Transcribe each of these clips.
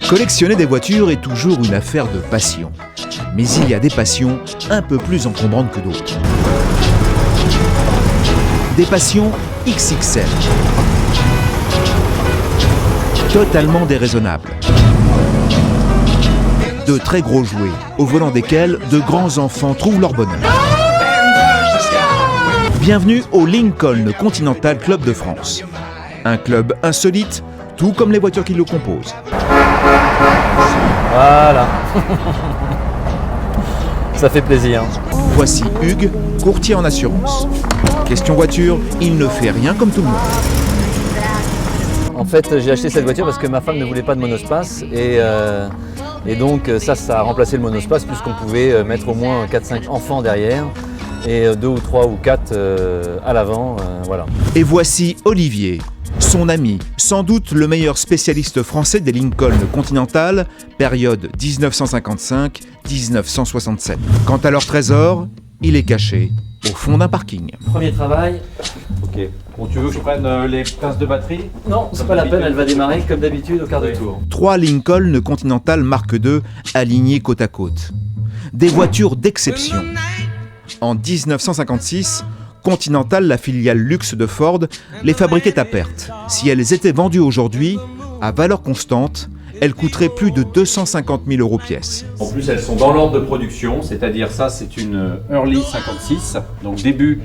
Collectionner des voitures est toujours une affaire de passion. Mais il y a des passions un peu plus encombrantes que d'autres. Des passions XXL. Totalement déraisonnables. De très gros jouets, au volant desquels de grands enfants trouvent leur bonheur. Bienvenue au Lincoln Continental Club de France. Un club insolite, tout comme les voitures qui le composent. Voilà. Ça fait plaisir. Voici Hugues, courtier en assurance. Question voiture, il ne fait rien comme tout le monde. En fait, j'ai acheté cette voiture parce que ma femme ne voulait pas de monospace et donc ça a remplacé le monospace puisqu'on pouvait mettre au moins 4-5 enfants derrière et 2 ou 3 ou 4 à l'avant, voilà. Et voici Olivier, son ami, sans doute le meilleur spécialiste français des Lincoln Continental, période 1955-1967. Quant à leur trésor, il est caché au fond d'un parking. Premier travail. Ok. Bon, tu veux que je prenne les pinces de batterie? Non, c'est pas la peine, elle va démarrer comme d'habitude au quart de tour. 3 Lincoln Continental Mark II alignés côte à côte. Des voitures d'exception. En 1956, Continental, la filiale luxe de Ford, les fabriquait à perte. Si elles étaient vendues aujourd'hui, à valeur constante, elles coûteraient plus de 250 000 € pièce. En plus, elles sont dans l'ordre de production, c'est-à-dire ça, c'est une Early 56, donc début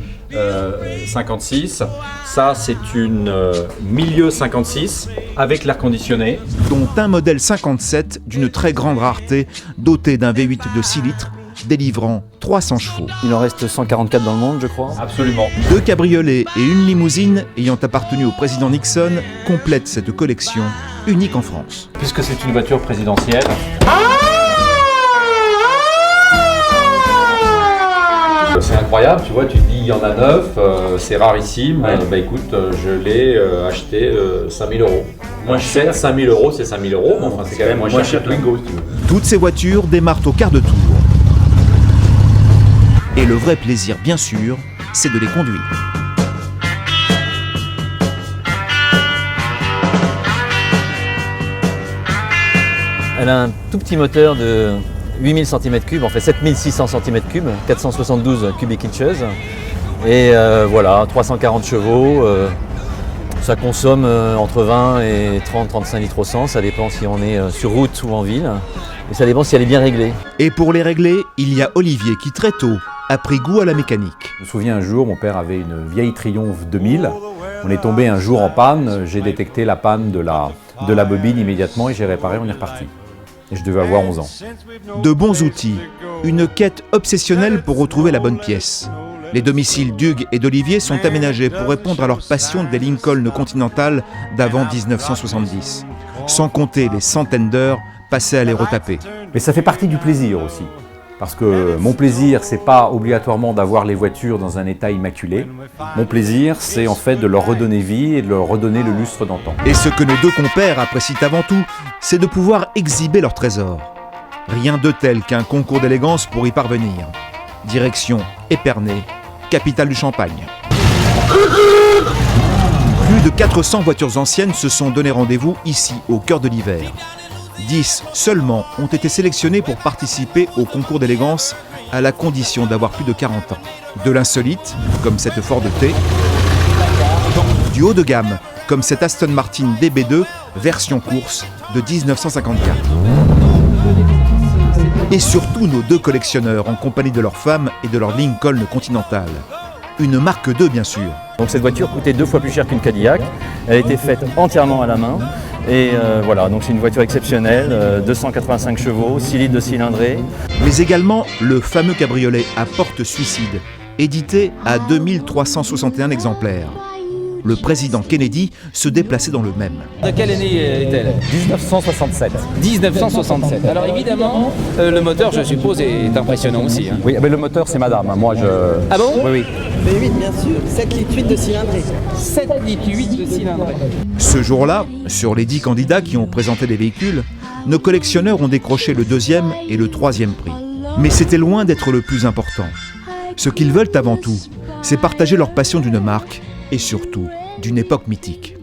56. Ça, c'est une milieu 56 avec l'air conditionné. Dont un modèle 57 d'une très grande rareté, doté d'un V8 de 6 litres, délivrant 300 chevaux. Il en reste 144 dans le monde, je crois. Absolument. 2 cabriolets et une limousine ayant appartenu au président Nixon complètent cette collection unique en France. Puisque c'est une voiture présidentielle. C'est incroyable, tu vois, tu te dis il y en a 9, c'est rarissime. Ouais. Bah écoute, je l'ai acheté 5 000 €. Moins cher, 5 000 €, c'est 5 000 €, mais enfin c'est quand même moins cher que Twingo, si tu veux. Toutes ces voitures démarrent au quart de tour. Et le vrai plaisir, bien sûr, c'est de les conduire. Elle a un tout petit moteur de 8000 cm3, en fait 7600 cm3, 472 cubic inches. Et voilà, 340 chevaux. Ça consomme entre 20 et 30-35 litres au 100, ça dépend si on est sur route ou en ville. Et ça dépend si elle est bien réglée. Et pour les régler, il y a Olivier qui très tôt a pris goût à la mécanique. Je me souviens un jour, mon père avait une vieille Triumph 2000. On est tombé un jour en panne, j'ai détecté la panne de la bobine immédiatement et j'ai réparé, on est reparti. Et je devais avoir 11 ans. De bons outils, une quête obsessionnelle pour retrouver la bonne pièce. Les domiciles d'Hugues et d'Olivier sont aménagés pour répondre à leur passion des Lincoln Continental d'avant 1970. Sans compter les centaines d'heures passées à les retaper. Mais ça fait partie du plaisir aussi. Parce que mon plaisir, c'est pas obligatoirement d'avoir les voitures dans un état immaculé. Mon plaisir, c'est en fait de leur redonner vie et de leur redonner le lustre d'antan. Et ce que nos 2 compères apprécient avant tout, c'est de pouvoir exhiber leur trésor. Rien de tel qu'un concours d'élégance pour y parvenir. Direction Épernay, capitale du Champagne. Plus de 400 voitures anciennes se sont donné rendez-vous ici, au cœur de l'hiver. 10 seulement ont été sélectionnés pour participer au concours d'élégance à la condition d'avoir plus de 40 ans. De l'insolite, comme cette Ford T, du haut de gamme, comme cette Aston Martin DB2 version course de 1954. Et surtout nos 2 collectionneurs en compagnie de leurs femmes et de leur Lincoln Continental. Une Mark II bien sûr. Donc cette voiture coûtait 2 fois plus cher qu'une Cadillac. Elle a été faite entièrement à la main. Et voilà, donc c'est une voiture exceptionnelle, 285 chevaux, 6 litres de cylindrée. Mais également le fameux cabriolet à porte suicide, édité à 2361 exemplaires. Le président Kennedy se déplaçait dans le même. De quelle année est-elle? 1967. 1967. Alors évidemment, le moteur, je suppose, est impressionnant aussi. Hein. Oui, mais le moteur, c'est madame. Moi, je... Ah bon? Oui, oui. V8 bien sûr, 7 litres 8 de cylindrée. 7 litres 8 de cylindrée. Ce jour-là, sur les 10 candidats qui ont présenté des véhicules, nos collectionneurs ont décroché le 2e et le 3e prix. Mais c'était loin d'être le plus important. Ce qu'ils veulent avant tout, c'est partager leur passion d'une marque et surtout d'une époque mythique.